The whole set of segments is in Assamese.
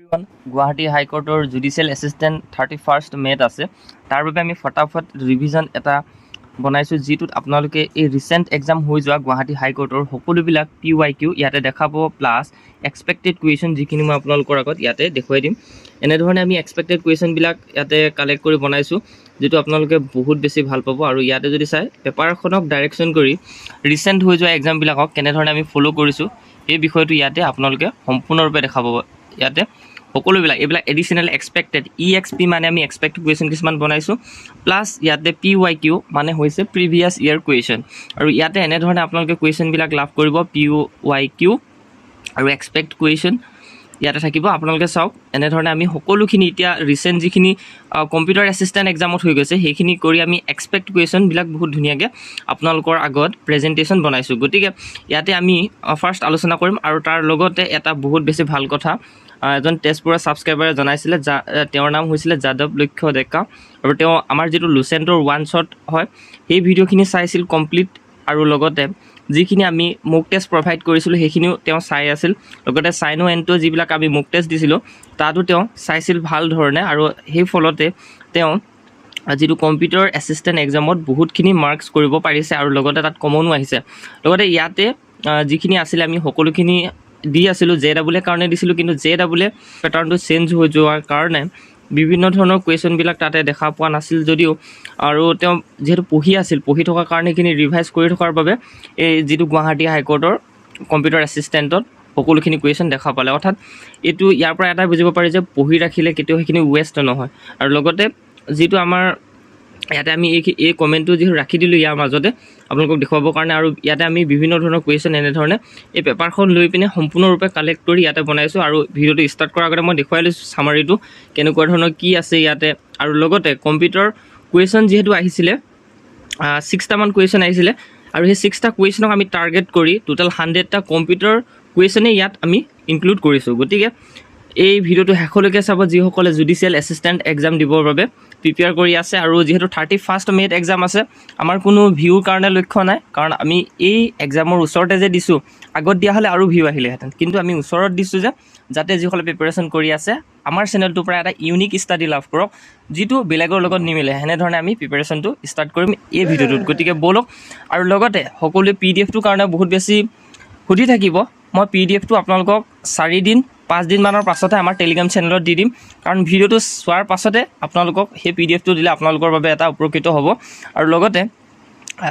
এভৰিৱান গুৱাহাটী হাইকোৰ্টৰ জুডিচিয়েল এছিষ্টেণ্ট 31st মে'ত আছে তাৰ বাবে আমি ফটাফট ৰিভিজন এটা বনাইছোঁ যিটোত আপোনালোকে এই ৰিচেণ্ট এক্সাম হৈ যোৱা গুৱাহাটী হাইকোৰ্টৰ সকলোবিলাক PYQ ইয়াতে দেখাব প্লাছ এক্সপেক্টেড কুৱেশ্যন যিখিনি মই আপোনালোকৰ আগত ইয়াতে দেখুৱাই দিম এনেধৰণে আমি এক্সপেক্টেড কুৱেশ্যনবিলাক ইয়াতে কালেক্ট কৰি বনাইছোঁ যিটো আপোনালোকে বহুত বেছি ভাল পাব আৰু ইয়াতে যদি চাই পেপাৰখনক ডাইৰেকশ্যন কৰি ৰিচেণ্ট হৈ যোৱা এক্সামবিলাকক কেনেধৰণে আমি ফ'ল' কৰিছোঁ এই বিষয়টো ইয়াতে আপোনালোকে সম্পূৰ্ণৰূপে দেখা পাব ইয়াতে সকলোবিলাক এইবিলাক এডিশ্যনেল এক্সপেক্টেড EXP মানে আমি এক্সপেক্টেড কুৱেশ্যন কিছুমান বনাইছোঁ প্লাছ ইয়াতে PYQ মানে হৈছে প্ৰিভিয়াছ ইয়েৰ কুৱেশ্যন আৰু ইয়াতে এনেধৰণে আপোনালোকে কুৱেশ্যনবিলাক লাভ কৰিব PYQ আৰু এক্সপেক্ট কুৱেশ্যন ইয়াতে থাকিব আপোনালোকে চাওক এনেধৰণে আমি সকলোখিনি এতিয়া ৰিচেণ্ট যিখিনি কম্পিউটাৰ এছিষ্টেণ্ট এক্সামত হৈ গৈছে সেইখিনি কৰি আমি এক্সপেক্ট কুৱেশ্যনবিলাক বহুত ধুনীয়াকৈ আপোনালোকৰ আগত প্ৰেজেণ্টেশ্যন বনাইছোঁ গতিকে ইয়াতে আমি ফাৰ্ষ্ট আলোচনা কৰিম আৰু তাৰ লগতে এটা বহুত বেছি ভাল কথা এজন তেজপুৰৰ ছাবস্ক্ৰাইবাৰে জনাইছিলে তেওঁৰ নাম হৈছিলে যাদৱ লক্ষ্য ডেকা আৰু তেওঁ আমাৰ যিটো লুচেণ্টৰ ওৱান শ্বট হয় সেই ভিডিঅ'খিনি চাইছিল কমপ্লিট আৰু লগতে যিখিনি আমি মোক টেষ্ট প্ৰভাইড কৰিছিলোঁ সেইখিনিও তেওঁ চাই আছিল লগতে চাইনো এণ্টো যিবিলাক আমি মোক টেষ্ট দিছিলোঁ তাতো তেওঁ চাইছিল ভাল ধৰণে আৰু সেই ফলতে তেওঁ যিটো কম্পিউটাৰ এছিষ্টেণ্ট এক্সামত বহুতখিনি মাৰ্কছ কৰিব পাৰিছে আৰু লগতে তাত কমনো আহিছে লগতে ইয়াতে যিখিনি আছিলে আমি সকলোখিনি দি আছিলোঁ JEE কাৰণে দিছিলোঁ কিন্তু JEE পেটাৰ্ণটো চেঞ্জ হৈ যোৱাৰ কাৰণে বিভিন্ন ধৰণৰ কুৱেশ্যনবিলাক তাতে দেখা পোৱা নাছিল যদিও আৰু তেওঁ যিহেতু পঢ়ি থকাৰ কাৰণে সেইখিনি ৰিভাইজ কৰি থকাৰ বাবে এই যিটো গুৱাহাটী হাইকোৰ্টৰ কম্পিউটাৰ এছিষ্টেণ্টত সকলোখিনি কুৱেশ্যন দেখা পালে অৰ্থাৎ এইটো ইয়াৰ পৰা এটাই বুজিব পাৰি যে পঢ়ি ৰাখিলে কেতিয়াও সেইখিনি ৱেষ্ট নহয় আৰু লগতে যিটো আমাৰ ইয়াতে আমি এই কমেণ্টটো যিহেতু ৰাখি দিলোঁ ইয়াৰ মাজতে আপোনালোকক দেখুৱাবৰ কাৰণে আৰু ইয়াতে আমি বিভিন্ন ধৰণৰ কুৱেশ্যন এনেধৰণে এই পেপাৰখন লৈ পিনে সম্পূৰ্ণৰূপে কালেক্ট কৰি ইয়াতে বনাইছোঁ আৰু ভিডিঅ'টো ষ্টাৰ্ট কৰাৰ আগতে মই দেখুৱাই লৈছোঁ চামাৰিটো কেনেকুৱা ধৰণৰ কি আছে ইয়াতে আৰু লগতে কম্পিউটাৰ কুৱেশ্যন যিহেতু আহিছিলে 6টামান কুৱেশ্যন আহিছিলে আৰু সেই 6টা কুৱেশ্যনক আমি টাৰ্গেট কৰি টোটেল 100টা কম্পিউটাৰ কুৱেশ্যনে ইয়াত আমি ইনক্লুড কৰিছোঁ গতিকে এই ভিডিঅ'টো শেষলৈকে চাব যিসকলে জুডিচিয়েল এছিষ্টেণ্ট এক্সাম দিবৰ বাবে প্ৰিপেয়াৰ কৰি আছে আৰু যিহেতু 31st মে'ত এক্সাম আছে আমাৰ কোনো ভিউৰ কাৰণে লক্ষ্য নাই কাৰণ আমি এই এক্সামৰ ওচৰতে যে দিছোঁ আগত দিয়া হ'লে আৰু ভিউ আহিলেহেঁতেন কিন্তু আমি ওচৰত দিছোঁ যে যাতে যিসকলে প্ৰিপেৰেশ্যন কৰি আছে আমাৰ চেনেলটোৰ পৰা এটা ইউনিক ষ্টাডি লাভ কৰক যিটো বেলেগৰ লগত নিমিলে সেনেধৰণে আমি প্ৰিপেৰেশ্যনটো ষ্টাৰ্ট কৰিম এই ভিডিঅ'টোত গতিকে ব'লক আৰু লগতে সকলোৱে PDFটোৰ কাৰণে বহুত বেছি সুধি থাকিব মই PDFটো আপোনালোকক 4-5 দিনমানৰ পাছতে আমাৰ টেলিগ্ৰাম চেনেলত দি দিম কাৰণ ভিডিঅ'টো চোৱাৰ পাছতে আপোনালোকক সেই PDFটো দিলে আপোনালোকৰ বাবে এটা উপকৃত হ'ব আৰু লগতে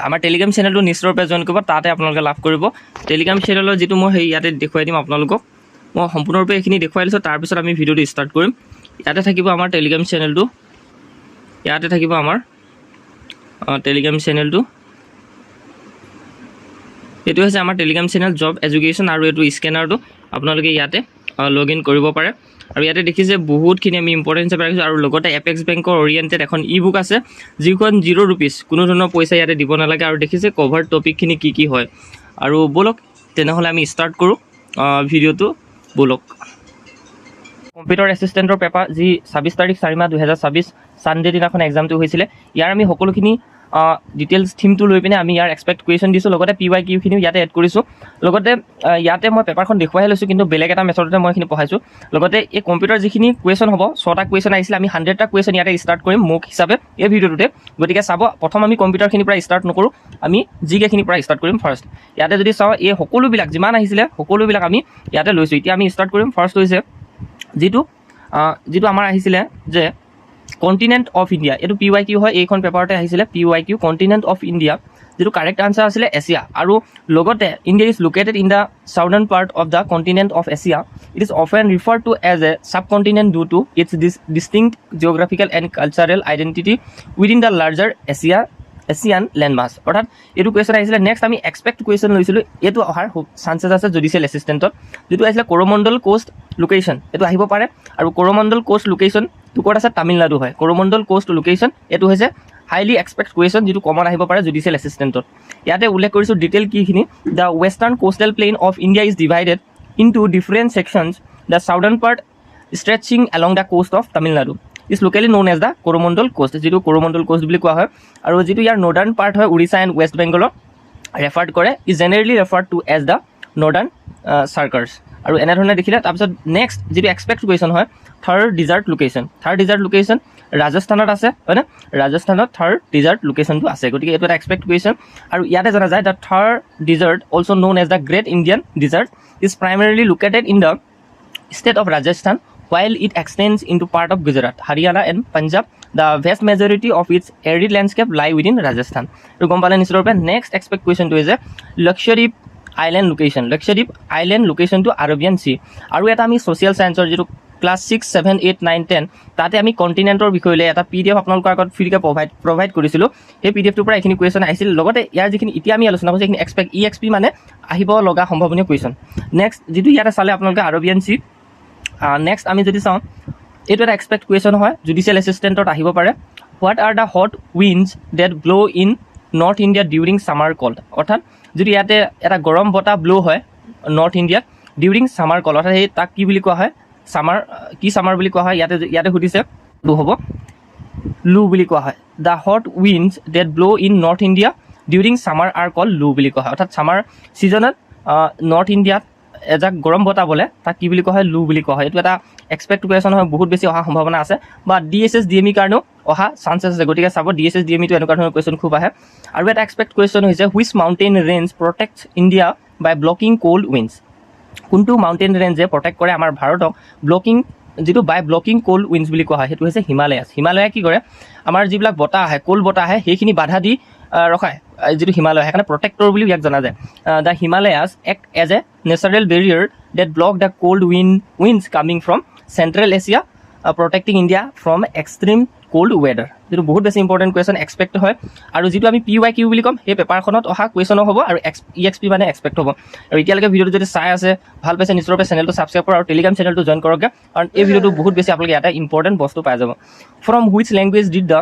আমাৰ টেলিগ্ৰাম চেনেলটো নিশ্চয়ৰূপে জইন কৰিব তাতে আপোনালোকে লাভ কৰিব টেলিগ্ৰাম চেনেলৰ যিটো মই সেই ইয়াতে দেখুৱাই দিম আপোনালোকক মই সম্পূৰ্ণৰূপে এইখিনি দেখুৱাই দিছোঁ তাৰপিছত আমি ভিডিঅ'টো ষ্টাৰ্ট কৰিম ইয়াতে থাকিব আমাৰ টেলিগ্ৰাম চেনেলটো ইয়াতে থাকিব আমাৰ টেলিগ্ৰাম চেনেলটো এইটো হৈছে আমাৰ টেলিগ্ৰাম চেনেল জব এডুকেশ্যন আৰু এইটো স্কেনাৰটো আপোনালোকে ইয়াতে লগ ইন কৰিব পাৰে আৰু ইয়াতে দেখিছে বহুতখিনি আমি ইম্পৰ্টেঞ্চ ৰাখিছোঁ আৰু লগতে এপেক্স বেংকৰ অৰিয়েণ্টেড এখন ই-বুক আছে যিখন 0 ৰুপিজ কোনো ধৰণৰ পইচা ইয়াতে দিব নালাগে আৰু দেখিছে কভাৰ টপিকখিনি কি হয় আৰু ব'লক তেনেহ'লে আমি ষ্টাৰ্ট কৰোঁ ভিডিঅ'টো ব'লক কম্পিউটাৰ এছিষ্টেণ্টৰ পেপাৰ যি 26 তাৰিখ 4 মাহ 2026 ছানডে দিনাখন এক্সামটো হৈছিলে ইয়াৰ আমি সকলোখিনি ডিটেইলছ থিমটো লৈ পিনে আমি ইয়াৰ এক্সপেক্ট কুৱেশ্যন দিছোঁ লগতে PYQখিনিও ইয়াতে এড কৰিছোঁ লগতে ইয়াতে মই পেপাৰখন দেখুৱাই লৈছোঁ কিন্তু বেলেগ এটা মেথডতে মই এইখিনি পঢ়াইছোঁ লগতে এই কম্পিউটাৰ যিখিনি কুৱেশ্যন হ'ব 6টা কুৱেশ্যন আহিছিলে আমি 100টা কুৱেশ্যন ইয়াতে ষ্টাৰ্ট কৰিম মোক হিচাপে এই ভিডিঅ'টোতে গতিকে চাব প্ৰথম আমি কম্পিউটাৰখিনিৰ পৰা ষ্টাৰ্ট নকৰোঁ আমি জিকেখিনিৰ পৰা ষ্টাৰ্ট কৰিম ফাৰ্ষ্ট ইয়াতে যদি চাওঁ এই সকলোবিলাক যিমান আহিছিলে সকলোবিলাক আমি ইয়াতে লৈছোঁ এতিয়া আমি ষ্টাৰ্ট কৰিম ফাৰ্ষ্ট হৈছে যিটো আমাৰ আহিছিলে যে কণ্টিনেণ্ট অফ ইণ্ডিয়া এইটো PYQ হয় এইখন পেপাৰতে আহিছিলে PYQ কণ্টিনেণ্ট অফ ইণ্ডিয়া যিটো কাৰেক্ট আনচাৰ আছিলে এছিয়া আৰু লগতে India is located in the southern part of the continent of Asia it is often referred to as a subcontinent due to its distinct geographical and cultural identity within the larger Asian landmass অৰ্থাৎ এইটো কুৱেশ্যন আহিছিলে নেক্সট আমি এক্সপেক্ট কুৱেশ্যন লৈছিলোঁ এইটো অহাৰ চান্সেছ আছে জুডিচিয়েল এছিষ্টেণ্টত যিটো আহিছিলে কৰমণ্ডল কোষ্ট লোকেশ্যন এইটো আহিব পাৰে আৰু কৰমণ্ডল কোষ্ট লোকেশ্যন ক'ত আছে তামিলনাডু হয় কৰমণ্ডল কোষ্ট লোকেশ্যন এইটো হৈছে হাইলি এক্সপেক্ট কুৱেশ্যন যিটো কমন আহিব পাৰে জুডিচিয়েল এছিষ্টেণ্টত ইয়াতে উল্লেখ কৰিছোঁ ডিটেইল কিখিনি the western coastal plain of India is divided into different sections the southern part stretching along the coast of Tamil Nadu is locally known as the Coromandel coast যিটো কৰমণ্ডল কোষ্ট বুলি কোৱা হয় আৰু যিটো ইয়াৰ নৰ্দাৰ্ণ পাৰ্ট হয় উৰিষ্যা এণ্ড ৱেষ্ট বেংগলক ৰেফাৰ্ড কৰে is generally referred to as the northern circars আৰু এনেধৰণে দেখিলে তাৰপিছত নেক্সট যিটো এক্সপেক্ট কুৱেশ্যন হয় থাৰ্ড ডিজাৰ্ট লোকেশ্যন ৰাজস্থানত আছে হয়নে ৰাজস্থানত থাৰ্ড ডিজাৰ্ট লোকেশ্যনটো আছে গতিকে এইটো এটা এক্সপেক্ট কুৱেশ্যন আৰু ইয়াতে জনা যায় the Thar desert also' known as the great Indian desert is primarily located in the state of Rajasthan while it extends into part of Gujarat, Haryana and Punjab. The vast majority of its arid landscape lie within Rajasthan. To compare this, next expect question to is a Lakshadweep island location to Arabian Sea. আৰু এটা আমি social science or যেটো ক্লাস 6 7 8 9 10 তাতে আমি কন্টিনেন্টৰ বিষয়ে লৈ এটা পিডিএফ আপোনালোকৰ আগত ফ্ৰীকে প্ৰভাইড কৰিছিলো সেই পিডিএফটোৰ পৰা এখিনি কোৱেশ্চন আহিছিল লগতে ইয়াৰ যিখিনি এতিয়া আমি আলোচনা কৰিছো এখিনি এক্সপেক্ট ইএক্সপি মানে আহিব লগা সম্ভাৱনীয় কোৱেশ্চন নেক্সট যেটো ইয়াতে চালে আপোনালোকে আৰবিয়ান সি নেক্সট আমি যদি চাওঁ এইটো এটা এক্সপেক্ট কুৱেশ্যন হয় জুডিচিয়েল এছিষ্টেণ্টত আহিব পাৰে what are the hot winds that blow in north India during summer called অৰ্থাৎ যদি ইয়াতে এটা গৰম বতাহ ব্লো হয় নৰ্থ ইণ্ডিয়াত ডিউৰিং ছামাৰ কল অৰ্থাৎ সেই তাক কি বুলি কোৱা হয় ছামাৰ বুলি কোৱা হয় ইয়াতে সুধিছে লু হ'ব লু বুলি কোৱা হয় the hot winds that blow in north India during summer are called loo বুলি কোৱা হয় অৰ্থাৎ ছামাৰ ছিজনত নৰ্থ ইণ্ডিয়াত এজাক গৰম বতাহ বলে তাক কি বুলি কোৱা হয় লু বুলি কোৱা হয় এইটো এটা এক্সপেক্ট কুৱেশ্যন হয় বহুত বেছি অহা সম্ভাৱনা আছে বা ডিএছএছ ডিএমই কাৰণেও অহা চান্সেছ আছে গতিকে চাব ডিএছএছ ডিএমইটো এনেকুৱা ধৰণৰ কুৱেশ্যন খুব আহে আৰু এটা এক্সপেক্ট কুৱেশ্যন হৈছে which mountain range protects India by blocking cold winds কোনটো মাউণ্টেইন ৰেঞ্জে প্ৰটেক্ট কৰে আমাৰ ভাৰতক যিটো বাই ব্লকিং কোল্ড উইণ্ডছ বুলি কোৱা হয় সেইটো হৈছে হিমালয়ে কি কৰে আমাৰ যিবিলাক বতাহ আহে কোল্ড বতাহ আহে সেইখিনি বাধা দি ৰখায় যিটো হিমালয় সেইকাৰণে প্ৰটেক্টৰ বুলি ইয়াক জনা যায় the Himalayas act as a natural barrier that block the cold winds coming from central Asia protecting India from extreme cold weather যিটো বহুত বেছি ইম্পৰ্টেণ্ট কুৱেশ্যন এক্সপেক্ট হয় আৰু যিটো আমি PYQ বুলি ক'ম সেই পেপাৰখনত অহা কুৱেশ্যনো হ'ব আৰু EXP মানে এক্সপেক্ট হ'ব আৰু এতিয়ালৈকে ভিডিঅ'টো যদি চাই আছে ভাল পাইছে নিশ্চয়কৈ চেনেলটো ছাবস্ক্ৰাইব কৰক আৰু টেলিগ্ৰাম চেনেলটো জইন কৰকগৈ কাৰণ এই ভিডিঅ'টো বহুত বেছি আপোনালোকে ইয়াতে ইম্পৰ্টেণ্ট বস্তু পাই যাব from which language did the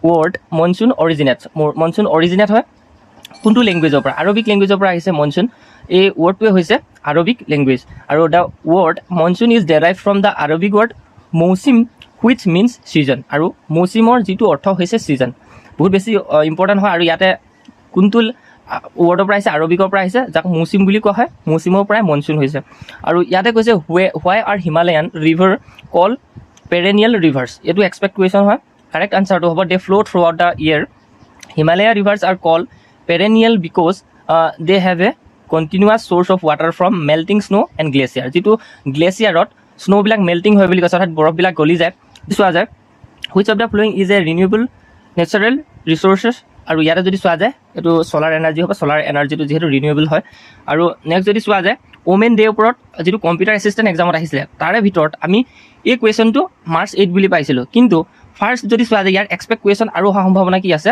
word monsoon originate হয় কোনটো লেংগুৱেজৰ পৰা আৰবিক লেংগুৱেজৰ পৰা আহিছে মনচুন এই ৱৰ্ডটোৱে হৈছে আৰবিক লেংগুৱেজ আৰু the word monsoon is derive from the Arabic word মৌচিম হুইচ মিনছ ছিজন আৰু মৌচিমৰ যিটো অৰ্থ হৈছে ছিজন বহুত বেছি ইম্পৰ্টেণ্ট হয় আৰু ইয়াতে কোনটো ৱৰ্ডৰ পৰা আহিছে আৰবিকৰ পৰা আহিছে যাক মৌচিম বুলি কোৱা হয় মৌচিমৰ পৰাই মনচুন হৈছে আৰু ইয়াতে কৈছে হোৱাই আৰ হিমালয়ান ৰিভাৰ কল পেৰেনিয়েল ৰিভাৰ্ছ এইটো এক্সপেক্ট কুৱেশ্যন হয় কাৰেক্ট আনচাৰটো হ'ব দে ফ্ল' through out the year Himalaya reverse R call perennial because they have a continuous source of water from melting snow and glacier যিটো গ্লেচিয়াৰত স্নোবিলাক মেল্টিং হয় বুলি কৈছে অৰ্থাৎ বৰফবিলাক গলি যায় চোৱা যায় which of the flowing is a renewable natural resources আৰু ইয়াতে যদি চোৱা যায় এইটো ছ'লাৰ এনাৰ্জি হ'ব ছ'লাৰ এনাৰ্জিটো যিহেতু ৰিনিউৱেবল হয় আৰু নেক্সট যদি চোৱা যায় ওমেন ডে ওপৰত যিটো কম্পিউটাৰ এছিষ্টেণ্ট এক্সামত আহিছিলে তাৰে ভিতৰত আমি এই কুৱেশ্যনটো March 8 বুলি পাইছিলোঁ কিন্তু ফাৰ্ষ্ট যদি চোৱা যায় ইয়াৰ এক্সপেক্ট কুৱেশ্যন আৰু অহা সম্ভাৱনা কি আছে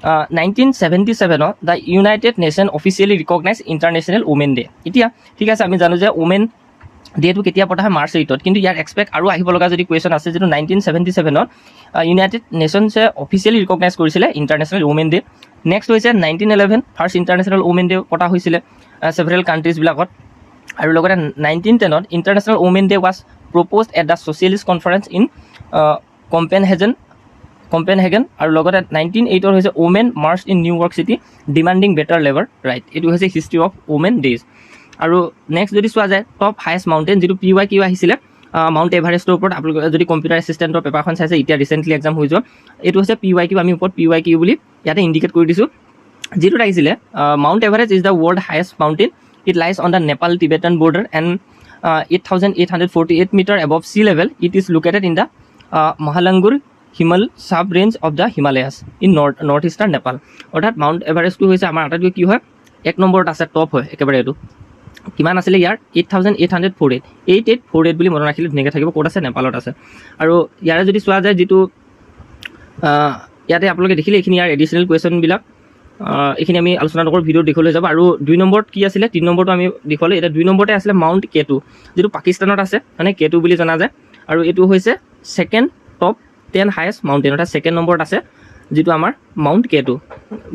1977 the United nation officially recognise international women day এতিয়া ঠিক আছে আমি জানো যে ওমেন ডেটো কেতিয়া পতা হয় March 8 কিন্তু ইয়াৰ এক্সপেক্ট আৰু আহিব লগা যদি কুৱেশ্যন আছে যিটো 1977 ইউনাইটেড নেশ্যনছে অফিচিয়েলি ৰিকগনাইজ কৰিছিলে ইণ্টাৰনেশ্যনেল ওমেন ডে নেক্সট হৈছে 1911 ফাৰ্ষ্ট ইণ্টাৰনেশ্যনেল ওমেন ডে পতা হৈছিলে ছেভাৰেল কাণ্ট্ৰিজবিলাকত আৰু লগতে 1910 international women day was proposed at the socialist conference in Copenhagen আৰু লগতে 1908 হৈছে women march in New York city demanding better labour right এইটো হৈছে হিষ্ট্ৰী অফ ওমেন ডেজ আৰু নেক্সট যদি চোৱা যায় টপ হাইয়েষ্ট মাউণ্টেইন যিটো PYQ আহিছিলে মাউণ্ট এভাৰেষ্টৰ ওপৰত আপোনালোকে যদি কম্পিউটাৰ এছিষ্টেণ্টৰ পেপাৰখন চাইছে এতিয়া ৰিচেণ্টলি এক্সাম হৈ যোৱা এইটো হৈছে PYQ আমি ওপৰত PYQ বুলি ইয়াতে ইণ্ডিকেট কৰি দিছোঁ যিটোত আহিছিলে Mount Everest is the world highest mountain it lies on the Nepal Tibetan border and 8,848 metre above sea level it is located in the Mahalangur Himal sub range of the Himalayas in north eastern Nepal অৰ্থাৎ মাউণ্ট এভাৰেষ্টটো হৈছে আমাৰ আটাইতকৈ কি হয় এক নম্বৰত আছে টপ হয় একেবাৰে এইটো কিমান আছিলে ইয়াৰ 8848 বুলি মনত ৰাখিলে ধুনীয়াকৈ থাকিব ক'ত আছে নেপালত আছে আৰু ইয়াৰে যদি চোৱা যায় যিটো ইয়াতে আপোনালোকে দেখিলে এইখিনি ইয়াৰ এডিশ্যনেল কুৱেশ্যনবিলাক এইখিনি আমি আলোচনা নকৰোঁ ভিডিঅ' দেখুৱাই যাব আৰু 2 নম্বৰত কি আছিলে 3 নম্বৰটো আমি দেখুৱালোঁ এতিয়া 2 নম্বৰতে আছিলে মাউণ্ট K2 যিটো পাকিস্তানত আছে মানে K2 বুলি জনা যায় আৰু এইটো হৈছে ছেকেণ্ড টপ 10 হাইয়েষ্ট মাউণ্টেইন অৰ্থাৎ ছেকেণ্ড নম্বৰত আছে যিটো আমাৰ মাউণ্ট K2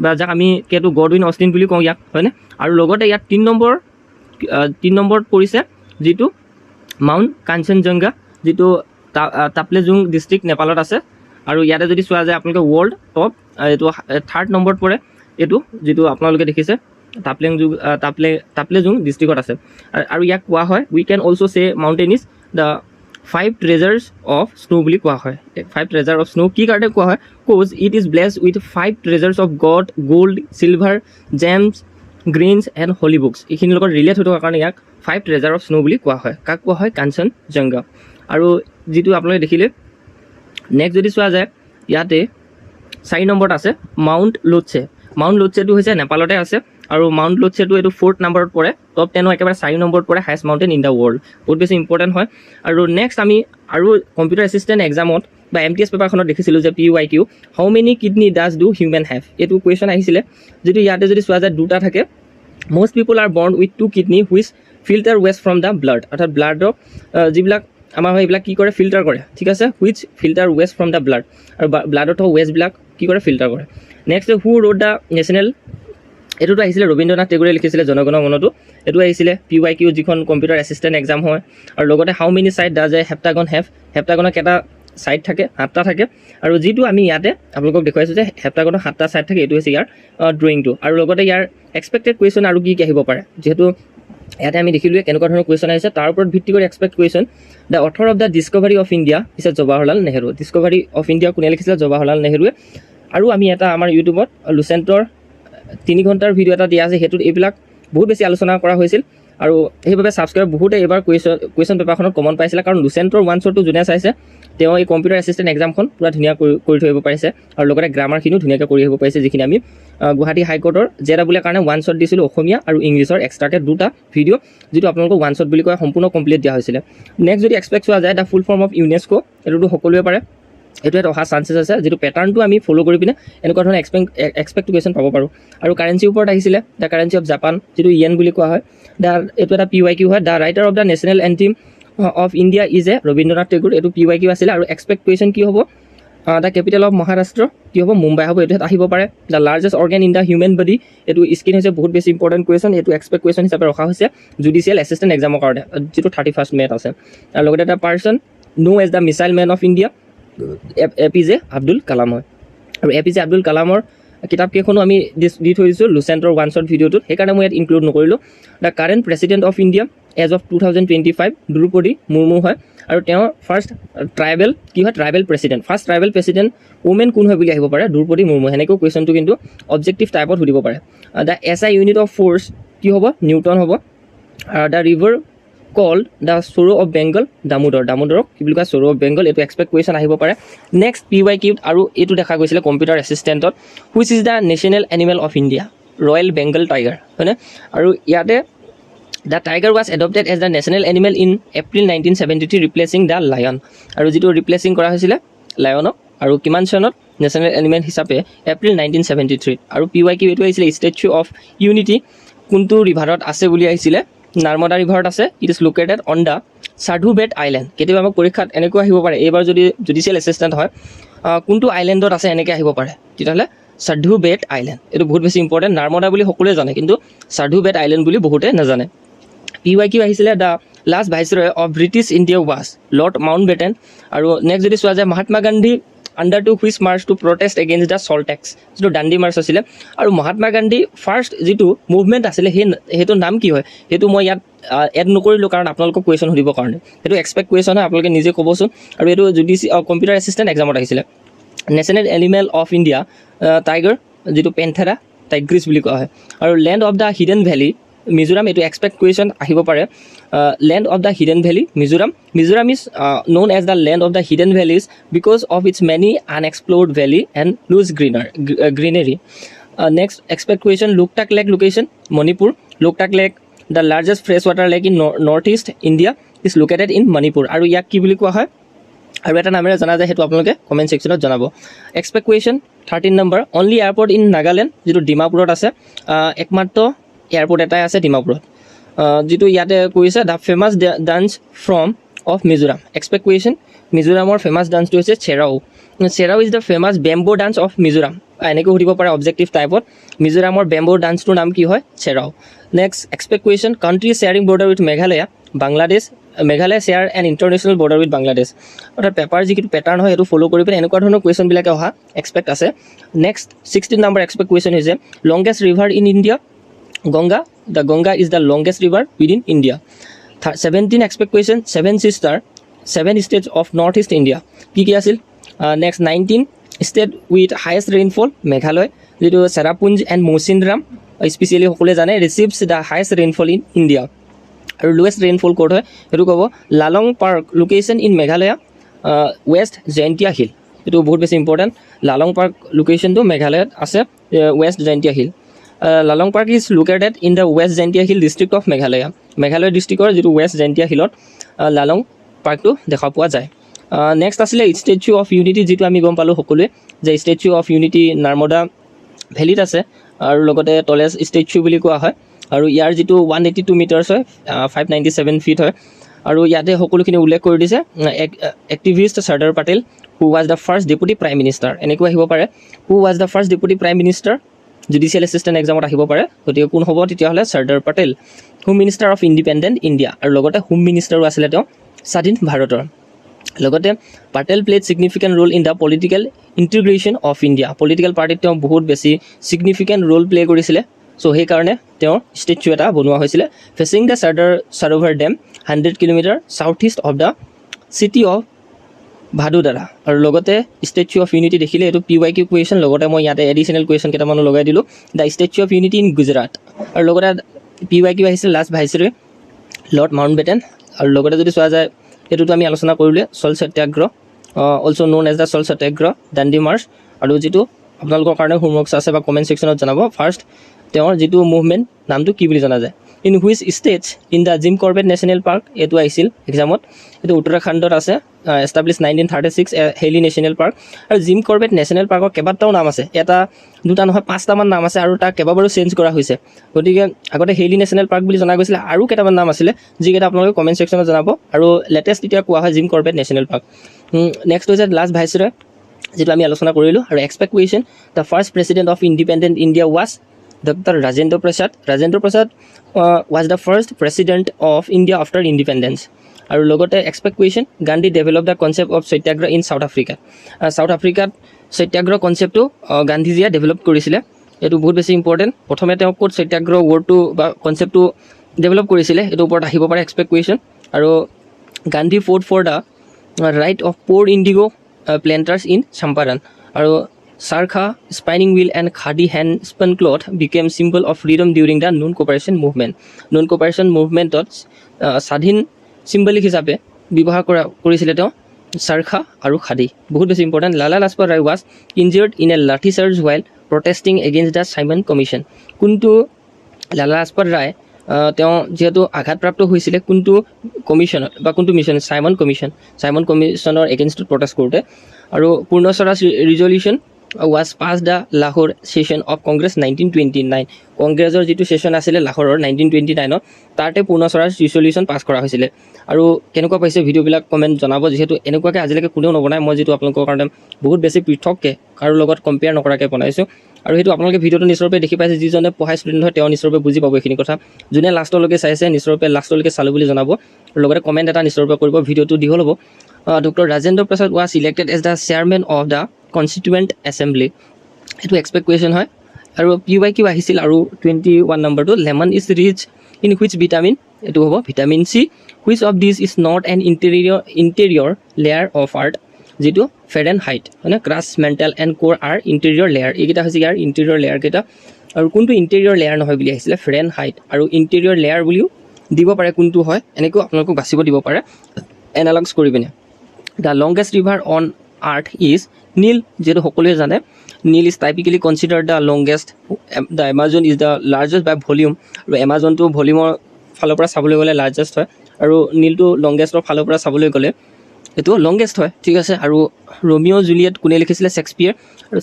বা যাক আমি K2 গডউইন অষ্টিন বুলি কওঁ ইয়াক হয়নে আৰু লগতে ইয়াত 3 নম্বৰত পৰিছে যিটো মাউণ্ট কাঞ্চনজংঘা যিটো তাপলেজুং ডিষ্ট্ৰিক্ট নেপালত আছে আৰু ইয়াতে যদি চোৱা যায় আপোনালোকে ৱৰ্ল্ড টপ এইটো 3rd নম্বৰত পৰে এইটো যিটো আপোনালোকে দেখিছে তাপলেজুং ডিষ্ট্ৰিক্টত আছে আৰু ইয়াক কোৱা হয় উই কেন অলছ' চে mountain is the 5 treasures of snow বুলি কোৱা হয় 5 treasure of snow কি কাৰণে কোৱা হয় cause it is blessed with 5 treasures of gold silver gems greens and holy books এইখিনিৰ লগত ৰিলেট হৈ থকাৰ কাৰণে ইয়াক 5 treasure of snow বুলি কোৱা হয় কাক কোৱা হয় কাঞ্চনজংঘা আৰু যিটো আপোনালোকে দেখিলে নেক্সট যদি চোৱা যায় ইয়াতে 4 নম্বৰত আছে মাউণ্ট লোটছেটো হৈছে নেপালতে আছে আৰু মাউণ্ট লোটছেটো এইটো 4th নম্বৰত পৰে টপ 10 একেবাৰে 4 নম্বৰত পৰে highest mountain in the world বহুত বেছি ইম্পৰ্টেণ্ট হয় আৰু নেক্সট আমি আৰু কম্পিউটাৰ এছিষ্টেণ্ট এক্সামত বা MTS পেপাৰখনত দেখিছিলোঁ যে PYQ how many kidney does do human have এইটো কুৱেশ্যন আহিছিলে যিটো ইয়াতে যদি চোৱা যায় দুটা থাকে most people are born with 2 kidney which filter waste from the blood অৰ্থাৎ ব্লাডক যিবিলাক আমাৰ হয় এইবিলাক কি কৰে ফিল্টাৰ কৰে ঠিক আছে which filter waste from the blood আৰু ব্লাডত ৱেষ্টবিলাক কি কৰে ফিল্টাৰ কৰে next who road the national এইটোতো আহিছিলে ৰবীন্দ্ৰনাথ টেগুৰে লিখিছিলে জনগণ মনতো এইটো আহিছিলে PYQ যিখন কম্পিউটাৰ এছিষ্টেণ্ট এক্সাম হয় আৰু লগতে how many side does a heptagon have হেপ্টাগনৰ কেইটা ছাইড থাকে 7টা থাকে আৰু যিটো আমি ইয়াতে আপোনালোকক দেখুৱাইছোঁ যে হেপ্টাগনৰ 7টা ছাইড থাকে এইটো হৈছে ইয়াৰ ড্ৰয়িংটো আৰু লগতে ইয়াৰ এক্সপেক্টেড কুৱেশ্যন আৰু কি আহিব পাৰে যিহেতু ইয়াতে আমি দেখিলোঁ কেনেকুৱা ধৰণৰ কুৱেশ্যন আহিছে তাৰ ওপৰত ভিত্তি কৰি expect question the author of the discovery of India is Jawaharlal Nehru discovery of India কোনে লিখিছিলে জৱাহৰলাল নেহৰুৱে আৰু আমি এটা আমাৰ ইউটিউবত লুচেণ্টৰ 3 ঘণ্টাৰ ভিডিঅ' এটা দিয়া আছে সেইটোত এইবিলাক বহুত বেছি আলোচনা কৰা হৈছিল আৰু সেইবাবে ছাবস্ক্ৰাইব বহুতে এইবাৰ কুৱেশ্যন পেপাৰখনত কমন পাইছিলে কাৰণ লুচেণ্টৰ 1 শ্বটটো যোনে চাইছে তেওঁ এই কম্পিউটাৰ এছিষ্টেণ্ট এক্সামখন পূৰা ধুনীয়া কৰি থৈ আহিব পাৰিছে আৰু লগতে গ্ৰামাৰখিনিও ধুনীয়াকৈ কৰি আহিব পাৰিছে যিখিনি আমি গুৱাহাটী হাইকোৰ্টৰ JEE কাৰণে 1 শ্বট দিছিলোঁ অসমীয়া আৰু ইংলিছৰ এক্সট্ৰাকৈ 2টা ভিডিঅ' যিটো আপোনালোকক 1 শ্বট বুলি কয় সম্পূৰ্ণ কমপ্লিট দিয়া হৈছিলে নেক্সট যদি এক্সপেক্ট চোৱা যায় the full form of UNESCO এইটোতো সকলোৱে পাৰে এইটো এটা অহা চান্সেছ আছে যিটো পেটাৰ্ণটো আমি ফ'ল' কৰি পিনে এনেকুৱা ধৰণৰ এক্সপেক্ট কুৱেশ্যন পাব পাৰোঁ আৰু কাৰেঞ্চিৰ ওপৰত আহিছিলে দ্য কাৰেঞ্চি অফ জাপান যিটো ইয়েন বুলি কোৱা হয় এইটো এটা PYQ হয় the writer of the national anthem of India is a Rabindranath Tagore এইটো PYQ আছিলে আৰু এক্সপেক্ট কুৱেশ্যন কি হ'ব দ্য কেপিটেল অফ মহাৰাষ্ট্ৰ কি হ'ব মুম্বাই হ'ব এইটো আহিব পাৰে the largest organ in the human body এইটো স্কিন হৈছে বহুত বেছি ইম্পৰ্টেণ্ট কুৱেশ্যন এইটো এক্সপেক্ট কুৱেশ্যন হিচাপে ৰখা হৈছে জুডিচিয়েল এছিষ্টেণ্ট এক্সামৰ কাৰণে যিটো 31st মে'ত আছে আৰু লগতে এটা person known as the missile man of India APJ Abdul Kalam হয় আৰু APJ আব্দুল কালামৰ কিতাপকেইখনো আমি দি থৈ দিছোঁ লুচেণ্টৰ 1 শ্বট ভিডিঅ'টোত সেইকাৰণে মই ইয়াত ইনক্লুড নকৰিলোঁ the current president of India as of 2025 Droupadi Murmu হয় আৰু তেওঁৰ first tribal president first tribal president women কোন হয় বুলি আহিব পাৰে দ্ৰৌপদী মুৰ্মু সেনেকৈ কুৱেশ্যনটো কিন্তু অবজেক্টিভ টাইপত সুধিব পাৰে the SI unit of force কি হ'ব নিউটন হ'ব the river called the sorrow of Bengal দামোদৰক কি বুলি কয় চৰো অফ বেংগল এইটো এক্সপেক্ট কুৱেশ্যন আহিব পাৰে নেক্সট PYQ আৰু এইটো দেখা গৈছিলে কম্পিউটাৰ এছিষ্টেণ্টত which is the national animal of India royal Bengal tiger হয়নে আৰু ইয়াতে the tiger was adopted as the national animal in April 1973 replacing the lion আৰু যিটো ৰিপ্লেচিং কৰা হৈছিলে লায়নক আৰু কিমান চনত নেশ্যনেল এনিমেল হিচাপে এপ্ৰিল 1973 আৰু PYQ এইটো আহিছিলে ষ্টেচু অফ ইউনিটি কোনটো ৰিভাৰত আছে বুলি আহিছিলে নাৰ্মদা ৰিভাৰত আছে it is located on the সাধু বেট আইলেণ্ড কেতিয়াবা আমাক পৰীক্ষাত এনেকুৱা আহিব পাৰে এইবাৰ যদি জুডিচিয়েল এছিষ্টেণ্ট হয় কোনটো আইলেণ্ডত আছে এনেকৈ আহিব পাৰে তেতিয়াহ'লে সাধু বেট আইলেণ্ড এইটো বহুত বেছি ইম্পৰ্টেণ্ট নাৰ্মদা বুলি সকলোৱে জানে কিন্তু সাধু বেট আইলেণ্ড বুলি বহুতে নাজানে PYQ আহিছিলে the last viceroy of British India was lord Mountbatten আৰু নেক্সট যদি চোৱা যায় Mahatma Gandhi undertook which march to protest against the salt tax যিটো দাণ্ডি মাৰ্চ আছিলে আৰু মহাত্মা গান্ধী ফাৰ্ষ্ট যিটো মুভমেণ্ট আছিলে সেইটো নাম কি হয় সেইটো মই ইয়াত এড নকৰিলোঁ কাৰণ আপোনালোকক কুৱেশ্যন সুধিবৰ কাৰণে সেইটো এক্সপেক্ট কুৱেশ্যন হয় আপোনালোকে নিজে ক'বচোন আৰু এইটো কম্পিউটাৰ এছিষ্টেণ্ট এক্সামত আহিছিলে national animal of India tiger যিটো পেন্থেৰা টাইগ্ৰিছ বুলি কোৱা হয় আৰু land of the hidden valley Mizoram এইটো এক্সপেক্ট কুৱেশ্যন আহিব পাৰে land of the hidden valley Mizoram is known as the land of the hidden valleys because of its many unexplored valley and loose greenery next expect question Loktak Lake location Manipur Loktak Lake the largest freshwater lake in northeast India is located in Manipur আৰু ইয়াক কি বুলি কোৱা হয় আৰু এটা নামেৰে জনা যায় সেইটো আপোনালোকে কমেণ্ট ছেকশ্যনত জনাব expect question 13 number only airport in Nagaland যিটো ডিমাপুৰত আছে একমাত্ৰ এয়াৰপৰ্ট এটাই আছে ডিমাপুৰত যিটো ইয়াতে কৰিছে the famous dance form of Mizoram expect question মিজোৰামৰ ফেমাছ ডান্সটো হৈছে Cheraw is the famous bamboo dance of Mizoram এনেকৈ সুধিব পাৰে অবজেক্টিভ টাইপত মিজোৰামৰ বেম্বো ডান্সটোৰ নাম কি হয় Cheraw next expect question country sharing border with Meghalaya Bangladesh Meghalaya share and international border with Bangladesh অৰ্থাৎ পেপাৰ যিটো পেটাৰ্ণ হয় সেইটো ফ'ল' কৰি পিনে এনেকুৱা ধৰণৰ কুৱেশ্যনবিলাকে অহা এক্সপেক্ট আছে নেক্সট 16 নম্বৰ এক্সপেক্ট কুৱেশ্যন হৈছে longest river in India The Ganga is the longest river within India. 17 expect question, 7 sister, 7 states of northeast India. কি আছিল? Next 19 state with highest rainfall, Meghalaya, যেটো Serapunj and Mosindram, especially সকলে জানে receives the highest rainfall in India. আৰু lowest rainfall ক'ত হয় সেইটো ক'ব Lalong park location in Meghalaya west Jaintia hill এইটো বহুত বেছি ইম্পৰ্টেণ্ট লালং পাৰ্ক লোকেশ্যনটো মেঘালয়ত আছে west Jaintia hill Lalong park is located in the west Jaintia hill district of Meghalaya Meghalaya ডিষ্ট্ৰিক্টৰ যিটো ৱেষ্ট জয়ন্তীয়া হিলত লালং পাৰ্কটো দেখা পোৱা যায় নেক্সট আছিলে ষ্টেচু অফ ইউনিটি যিটো আমি গম পালোঁ সকলোৱে যে ষ্টেচু অফ ইউনিটি নাৰ্মদা ভেলীত আছে আৰু লগতে তলেজ ষ্টেচু বুলি কোৱা হয় আৰু ইয়াৰ যিটো 182 মিটাৰ্ছ হয় 597 ফিট হয় আৰু ইয়াতে সকলোখিনি উল্লেখ কৰি দিছে activist Sardar Patel who was the first deputy prime minister এনেকুৱা আহিব পাৰে who was the first deputy prime minister judicial assistant এক্সামত আহিব পাৰে গতিকে কোন হ'ব তেতিয়াহ'লে Sardar Patel home minister of independent India আৰু লগতে হোম মিনিষ্টাৰো আছিলে তেওঁ স্বাধীন ভাৰতৰ লগতে Patel played significant role in the political integration of India political পাৰ্টিত তেওঁ বহুত বেছি ছিগনিফিকেণ্ট ৰোল প্লে কৰিছিলে চ' সেইকাৰণে তেওঁৰ ষ্টেচু এটা বনোৱা হৈছিলে facing the Sardar Sarovar dam 100 kilometre south east of the city of Vadodara আৰু লগতে ষ্টেচু অফ ইউনিটি দেখিলে এইটো PYQ কুৱেশ্যন লগতে মই ইয়াতে এডিশ্যনেল কুৱেশ্যন কেইটামানো লগাই দিলোঁ the statue of unity in Gujarat আৰু লগতে PYQ আহিছিল last viceroy lord Mountbatten আৰু লগতে যদি চোৱা যায় এইটোতো আমি আলোচনা কৰিলোৱে চল সত্যাগ্ৰহ অলছ' ন'ন এজ দ্য চল সত্যাগ্ৰহ দাণ্ডি মাৰ্চ আৰু যিটো আপোনালোকৰ কাৰণে হোমৱৰ্কছ আছে বা কমেণ্ট ছেকশ্যনত জনাব ফাৰ্ষ্ট তেওঁৰ যিটো মুভমেণ্ট নামটো কি বুলি জনা যায় in which states in the gym Corbett national park এইটো আহিছিল এক্সামত এইটো উত্তৰাখণ্ডত আছে এষ্টাব্লিছ 1936 হেলি নেশ্যনেল পাৰ্ক আৰু জিম কৰ্বেট নেশ্যনেল পাৰ্কৰ কেইবাটাও নাম আছে এটা দুটা নহয় 5টামান নাম আছে আৰু তাক কেইবাবাৰো চেঞ্জ কৰা হৈছে গতিকে আগতে হেলি নেশ্যনেল পাৰ্ক বুলি জনা গৈছিলে আৰু কেইটামান নাম আছিলে যিকেইটা আপোনালোকে কমেণ্ট ছেকশ্যনত জনাব আৰু লেটেষ্ট এতিয়া কোৱা হয় gym Corbett national park next হৈছে লাষ্ট ভাইচৰয় যেটো আমি আলোচনা কৰিলোঁ আৰু expect question the first president of independent India was Dr. Rajendra Prasad. Rajendra Prasad was the first president of India after independence. আৰু লগতে expect question Gandhi develop the concept of satyagraha in south Africa south আফ্ৰিকাত সত্যাগ্ৰহ কনচেপ্টটো গান্ধীজীয়ে ডেভেলপ কৰিছিলে এইটো বহুত বেছি ইম্পৰ্টেণ্ট প্ৰথমে তেওঁ ক'ত সত্যাগ্ৰহ ৱৰ্ডটো বা কনচেপ্টটো ডেভেলপ কৰিছিলে এইটোৰ ওপৰত আহিব পাৰে এক্সপেক্ট কুৱেশ্যন আৰু Gandhi fought for the right of poor indigo planters in Champaran আৰু Sarkha, spinning wheel and khadi hand spun cloth became symbol of freedom during the non-cooperation movement. Non-cooperation movement স্বাধীন চিম্বলিক হিচাপে ব্যৱহাৰ কৰিছিলে তেওঁ চাৰখা আৰু খাদি বহুত বেছি important Lala Lajpat Rai was injured in a lathi charge while protesting against the Simon commission কোনটো লালা লাজপত ৰায় তেওঁ যিহেতু আঘাতপ্ৰাপ্ত হৈছিলে কোনটো কমিশ্যনত বা কোনটো মিছন চাইমন কমিশ্যনৰ এগেইনষ্টত প্ৰটেষ্ট কৰোঁতে আৰু পূৰ্ণ Swaraj resolution was passed the Lahore session of Congress 1929 কংগ্ৰেছৰ যিটো সেশন আছিলে লাহোৰৰ 1929 তাতে পূৰ্ণ স্বৰাজ ৰিজলিউশ্যন পাছ কৰা হৈছিলে আৰু কেনেকুৱা পাইছে ভিডিঅ'বিলাক কমেণ্ট জনাব যিহেতু এনেকুৱাকৈ আজিলৈকে কোনেও নবনায় মই যিটো আপোনালোকৰ কাৰণে বহুত বেছি পৃথককৈ কাৰো লগত কম্পেয়াৰ নকৰাকৈ বনাইছোঁ আৰু সেইটো আপোনালোকে ভিডিঅ'টো নিশ্চয়ৰূপে দেখি পাইছে যিজনে পঢ়াই ষ্টুডেণ্ট হয় তেওঁ নিশ্চয়ৰূপে বুজি পাব এইখিনি কথা যোনে লাষ্টলৈকে চাইছে নিশ্চয়ৰূপে লাষ্টলৈকে চালোঁ বুলি জনাব আৰু লগতে কমেণ্ট এটা নিশ্চয়ৰূপে কৰিব ভিডিঅ'টো দীঘল হ'ব Dr. Rajendra Prasad was elected as the chairman of the Constituent Assembly. এইটো এক্সপেক্ট কুৱেশ্যন হয় আৰু PYQ আহিছিল আৰু 21 নম্বৰটো lemon is rich in which vitamin এইটো হ'ব vitamin C which of this is not an interior layer of earth যিটো ফেৰেনহাইট মানে crust mantle and core are interior layer এইকেইটা হৈছে ইয়াৰ ইণ্টেৰিয়ৰ লেয়াৰ কেইটা আৰু কোনটো ইণ্টেৰিয়ৰ লেয়াৰ নহয় বুলি আহিছিলে ফেৰেনহাইট আৰু ইণ্টেৰিয়ৰ লেয়াৰ বুলিও দিব পাৰে কোনটো হয় এনেকৈ আপোনালোকক বাছিব দিব পাৰে এনালগছ কৰি পিনে the longest river on earth is Nile যিহেতু সকলোৱে জানে Nile is typically consider the longest the Amazon is the largest by volume আৰু এমাজনটো ভলিউমৰ ফালৰ পৰা চাবলৈ গ'লে লাৰ্জেষ্ট হয় আৰু নীলটো লংগেষ্টৰ ফালৰ পৰা চাবলৈ গ'লে এইটো লংগেষ্ট হয় ঠিক আছে আৰু ৰমিঅ' জুলিয়েট কোনে লিখিছিলে শেক্সপিয়াৰ আৰু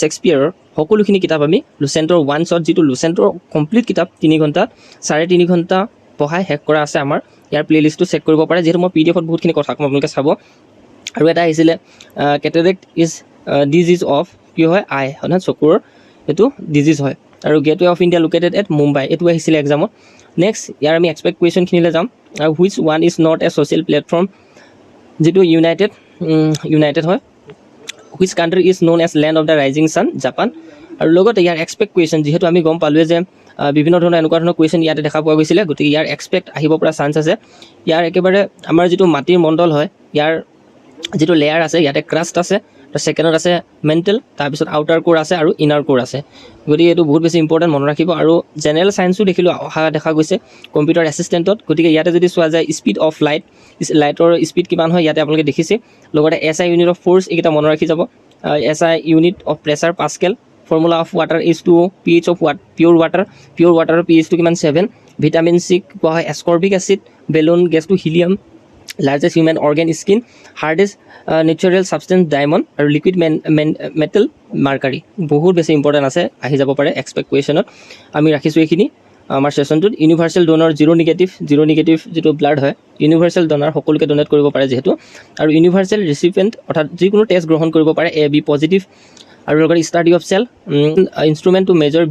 শেক্সপিয়াৰৰ সকলোখিনি কিতাপ আমি লুচেণ্টৰ ওৱানছত যিটো লুচেণ্টৰ কমপ্লিট কিতাপ 3 ঘণ্টা 3.5 ঘণ্টা পঢ়াই শেষ কৰা আছে আমাৰ ইয়াৰ প্লেলিষ্টটো চেক কৰিব পাৰে যিহেতু মই PDF-ত বহুতখিনি কথা কম আপোনালোকে চাব আৰু এটা আহিছিলে কেটাৰেক্ট ইজ ডিজিজ অফ কি হয় আই হয় নহয় চকুৰৰ এইটো ডিজিজ হয় আৰু gateway of India located at Mumbai এইটো আহিছিলে এক্সামত নেক্সট ইয়াৰ আমি এক্সপেক্ট কুৱেশ্যনখিনিলৈ যাম আৰু which one is not a social platform যিটো ইউনাইটেড হয় which country is known as land of the rising sun Japan আৰু লগতে ইয়াৰ এক্সপেক্ট কুৱেশ্যন যিহেতু আমি গম পালোৱে যে বিভিন্ন ধৰণৰ এনেকুৱা ধৰণৰ কুৱেশ্যন ইয়াতে দেখা পোৱা গৈছিলে, গতিকে ইয়াৰ এক্সপেক্ট আহিব পৰা চান্স আছে। ইয়াৰ একেবাৰে আমাৰ যিটো মাটিৰ মণ্ডল হয় ইয়াৰ যিটো লেয়াৰ আছে ইয়াতে ক্ৰাষ্ট আছে, ছেকেণ্ডত আছে মেণ্টেল, তাৰপিছত আউটাৰ কোৰ আছে আৰু ইনাৰ কোৰ আছে। গতিকে এইটো বহুত বেছি ইম্পৰ্টেণ্ট মনত ৰাখিব। আৰু জেনেৰেল চায়েন্সো দেখিলোঁ অহা দেখা গৈছে কম্পিউটাৰ এছিষ্টেণ্টত। গতিকে ইয়াতে যদি চোৱা যায় স্পীড অফ লাইটৰ স্পীড কিমান হয় ইয়াতে আপোনালোকে দেখিছে। লগতে SI ইউনিট অফ ফ'ৰ্চ এইকেইটা মনত ৰাখি যাব। SI unit of pressure pascal, formula of water H2O, pH of pure ৱাটাৰৰ pH-টো কিমান 7, ভিটামিন C কোৱা হয় এস্কৰ্বিক এচিড, বেলুন গেছটো helium, largest human organ skin, hardest natural substance diamond আৰু লিকুইড মেটেল মাৰ্কাৰী। বহুত বেছি ইম্পৰ্টেণ্ট আছে, আহি যাব পাৰে এক্সপেক্ট কুৱেশ্যনত। আমি ৰাখিছোঁ এইখিনি আমাৰ ছেশ্যনটোত। ইউনিভাৰ্চেল ডোনাৰ জিৰ' নিগেটিভ যিটো ব্লাড হয় ইউনিভাৰ্চেল ডোনাৰ সকলোকে ডোনেট কৰিব পাৰে যিহেতু, আৰু ইউনিভাৰ্চেল ৰিচিপিয়েণ্ট অৰ্থাৎ যিকোনো টেষ্ট গ্ৰহণ কৰিব পাৰে AB পজিটিভ। আৰু লগতে study of cell, instrument to measure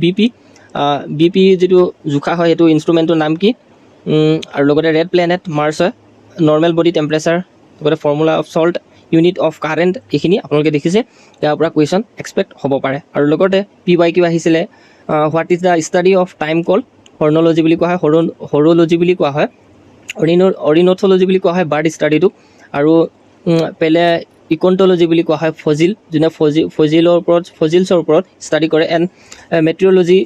BP যিটো জোখা হয় সেইটো ইনষ্ট্ৰুমেণ্টটোৰ নাম কি, আৰু লগতে ৰেড প্লেনেট মাৰ্চ হয়, নৰ্মেল বডি টেম্পাৰেচাৰ, লগতে formula of salt, unit of current, এইখিনি আপোনালোকে দেখিছে। ইয়াৰ পৰা কুৱেশ্যন এক্সপেক্ট হ'ব পাৰে। আৰু লগতে PYQ আহিছিলে what is the study of time called, horology বুলি কোৱা হয়, হৰ'লজি বুলি কোৱা হয়, অৰিনথ'লজি বুলি কোৱা হয় বাৰ্ড ষ্টাডিটোক, আৰু পেলে ইকণ্ট'লজি বুলি কোৱা হয় ফজিল, যোনে ফজিলছৰ ওপৰত ষ্টাডি কৰে, এণ্ড মেট্ৰিঅ'লজি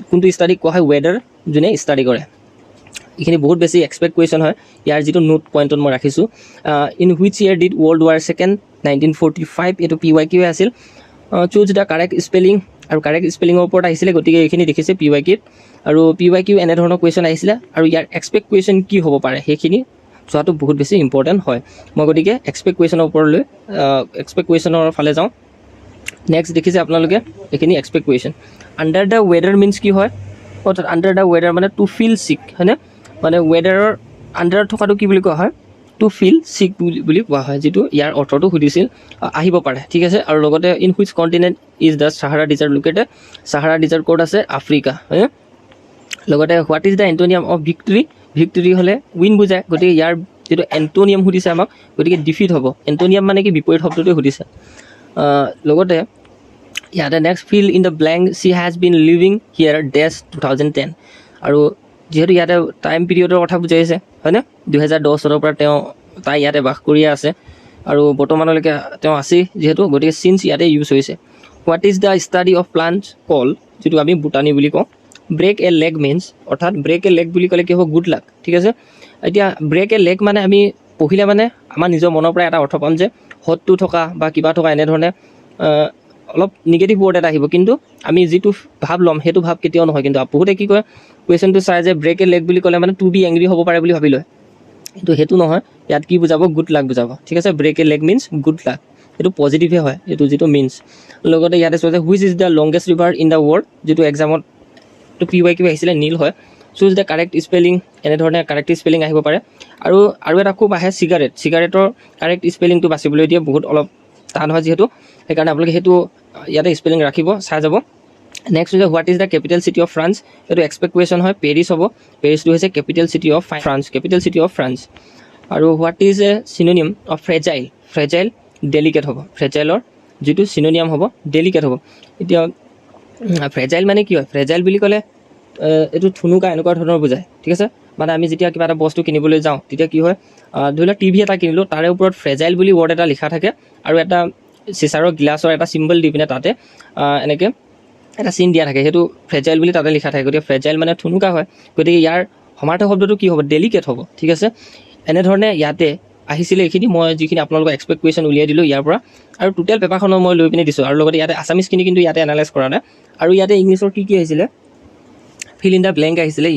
কোনটো ষ্টাডি কোৱা হয় ৱেডাৰ, যোনে ষ্টাডি কৰে। এইখিনি বহুত বেছি এক্সপেক্ট কুৱেশ্যন হয়। ইয়াৰ যিটো নোট পইণ্টত মই ৰাখিছোঁ, in which year did world war second, 1945, এইটো PYQ আছিল। চুজ দ্য কাৰেক্ট স্পেলিং, আৰু কাৰেক্ট স্পেলিঙৰ ওপৰত আহিছিলে, গতিকে এইখিনি দেখিছে PYQত। আৰু PYQ এনেধৰণৰ কুৱেশ্যন আহিছিলে, আৰু ইয়াৰ এক্সপেক্ট কুৱেশ্যন কি হ'ব পাৰে সেইখিনি চোৱাটো বহুত বেছি ইম্পৰ্টেণ্ট হয়। মই গতিকে এক্সপেক্ট কুৱেশ্যনৰ ফালে যাওঁ। নেক্সট দেখিছে আপোনালোকে এইখিনি expect question. Under the weather means কি হয়, অৰ্থাৎ আণ্ডাৰ দ্য ৱেডাৰ মানে টু ফিল ছিক, হয়নে? মানে ৱেডাৰৰ আণ্ডাৰত থকাটো কি বুলি কোৱা হয়, টু ফিল ছিক বুলি কোৱা হয়, যিটো ইয়াৰ অৰ্থটো সুধিছিল, আহিব পাৰে, ঠিক আছে। আৰু লগতে in which continent is the Sahara desert located, Sahara desert ক'ত আছে, আফ্ৰিকা, হয়নে? লগতে what is the antonym of victory হ'লে উইন বুজায়, গতিকে ইয়াৰ যিটো এণ্টনিয়াম সুধিছে আমাক, গতিকে ডিফিট হ'ব। এণ্টনিয়াম মানে কি, বিপৰীত শব্দটোৱে সুধিছে। লগতে ইয়াতে next fill in the blank, she has been living here dash 2010, আৰু যিহেতু ইয়াতে টাইম পিৰিয়ডৰ কথা বুজাইছে, হয়নে? 2010 চনৰ পৰা তাই ইয়াতে বাস কৰিয়ে আছে, আৰু বৰ্তমানলৈকে তেওঁ আছেই যিহেতু, গতিকে চিন্স ইয়াতে ইউজ হৈছে। What is the study of plants called, যিটো আমি বুটানী বুলি কওঁ। ব্ৰেক এ লেগ মিনছ, অৰ্থাৎ ব্ৰেক এ লেগ বুলি ক'লে কি হ'ব, গুড লাক, ঠিক আছে। এতিয়া ব্ৰেক এ লেগ মানে আমি পঢ়িলে মানে আমাৰ নিজৰ মনৰ পৰা এটা অৰ্থ পাম যে হদটো থকা বা কিবা থকা, এনেধৰণে অলপ নিগেটিভ ৱৰ্ড এটা আহিব, কিন্তু আমি যিটো ভাৱ ল'ম সেইটো ভাৱ কেতিয়াও নহয়। কিন্তু বহুতে কি কয়, কুৱেশ্যনটো চাই যে ব্ৰেক এ লেগ বুলি ক'লে মানে টু বি এংগ্ৰি হ'ব পাৰে বুলি ভাবি লয়, কিন্তু সেইটো নহয়। ইয়াত কি বুজাব, গুড লাক বুজাব, ঠিক আছে। Break a leg means good luck, এইটো পজিটিভে হয়, এইটো যিটো মিনছ। লগতে ইয়াতে চোৱা যে which is the longest river in the world, যিটো এক্সামত PYQ আহিছিলে, নীল হয়। চুজ দ্য কাৰেক্ট স্পেলিং, এনেধৰণে কাৰেক্ট স্পেলিং আহিব পাৰে। আৰু এটা খুব আহে চিগাৰেটৰ কাৰেক্ট স্পেলিংটো বাচিবলৈ দিয়ে, বহুত অলপ টান হয় যিহেতু, সেইকাৰণে আপোনালোকে সেইটো ইয়াতে স্পেলিং ৰাখিব, চাই যাব। নেক্সট হৈছে what is the capital city of France, এইটো এক্সপেক্ট কুৱেশ্যন হয়, পেৰিছ হ'ব। পেৰিছটো হৈছে কেপিটেল চিটি অফ ফ্ৰান্স। আৰু what is a synonym of fragile, delicate হ'ব। ফ্ৰেজাইলৰ যিটো চিনোনিয়াম হ'ব, ডেলিকেট হ'ব। এতিয়া ফ্ৰেজাইল মানে কি হয়, ফ্ৰেজাইল বুলি ক'লে এইটো থুনুকা এনেকুৱা ধৰণৰ বুজায়, ঠিক আছে। মানে আমি যেতিয়া কিবা এটা বস্তু কিনিবলৈ যাওঁ তেতিয়া কি হয়, ধৰি লওক টিভি এটা কিনিলোঁ, তাৰে ওপৰত ফ্ৰেজাইল বুলি ৱৰ্ড এটা লিখা থাকে, আৰু এটা চিচাৰৰ গিলাছৰ এটা চিম্বল দি পিনে তাতে এনেকৈ এটা চিন দিয়া থাকে, সেইটো ফ্ৰেজাইল বুলি তাতে লিখা থাকে। গতিকে ফ্ৰেজাইল মানে থুনুকা হয়, গতিকে ইয়াৰ সমাৰ্থক শব্দটো কি হ'ব, ডেলিকেট হ'ব, ঠিক আছে। এনেধৰণে ইয়াতে আহিছিলে এইখিনি, মই যিখিনি আপোনালোকক এক্সপেক্ট কুৱেশ্যন উলিয়াই দিলোঁ ইয়াৰ পৰা, আৰু টোটেল পেপাৰখনো মই লৈ পিনে দিছোঁ। আৰু লগতে ইয়াতে আছামিজখিনি কিন্তু ইয়াতে এনালাইজ কৰা নাই। আৰু ইয়াতে ইংলিছৰ কি আহিছিলে, ফিল ইন দ্য ব্লেংক আহিছিলে।